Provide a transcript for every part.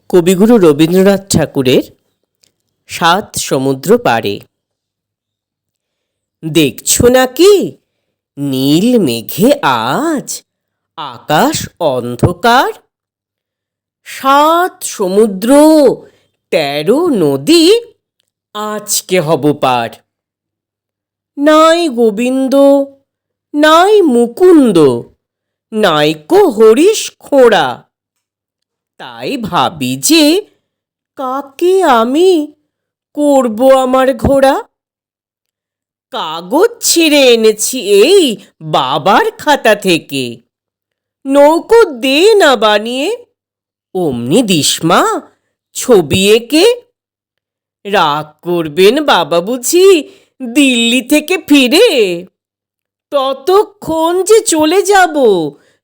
কবিগুরু রবীন্দ্রনাথ ঠাকুরের সাত সমুদ্র পাড়ে। দেখছো নাকি নীল মেঘে আজ আকাশ অন্ধকার, সাত সমুদ্র ১৩ নদী আজকে হব পার। নাই গোবিন্দ নাই মুকুন্দ, নাইকো হরিশ খোঁড়া, তাই ভাবি যে কাকে আমি করব আমার ঘোড়া। কাগজ ছিঁড়ে এনেছি এই বাবার খাতা থেকে, নৌকো দে না বানিয়ে অমনি দিসমা ছবি এঁকে। রাগ করবেন বাবা বুঝি দিল্লি থেকে ফিরে, ততক্ষণ যে চলে যাব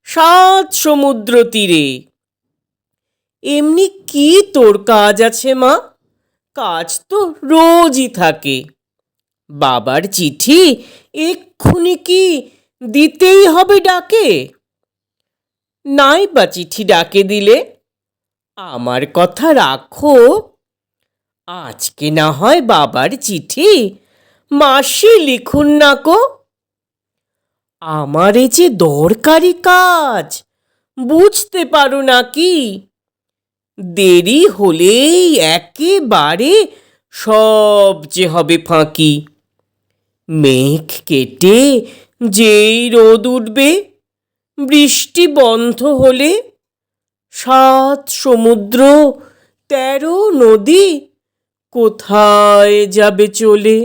সাত সমুদ্র তীরে। এমনি কি তোর কাজ আছে মা? কাজ তো রোজই থাকে। বাবার চিঠি এক্ষুনি কি দিতেই হবে ডাকে? নাই বা চিঠি ডাকে দিলে, আমার কথা রাখো। আজকে না হয় বাবার চিঠি মাসি লিখুন না কো। আমার এ যে দরকারি কাজ, বুঝতে পারো নাকি? দেরি হলেই একেবারে সব যে হবে ফাঁকি। মেঘ কেটে যেই রোদ উঠবে, বৃষ্টি বন্ধ হলে সাত সমুদ্র ১৩ নদী কোথায় যাবে চলে।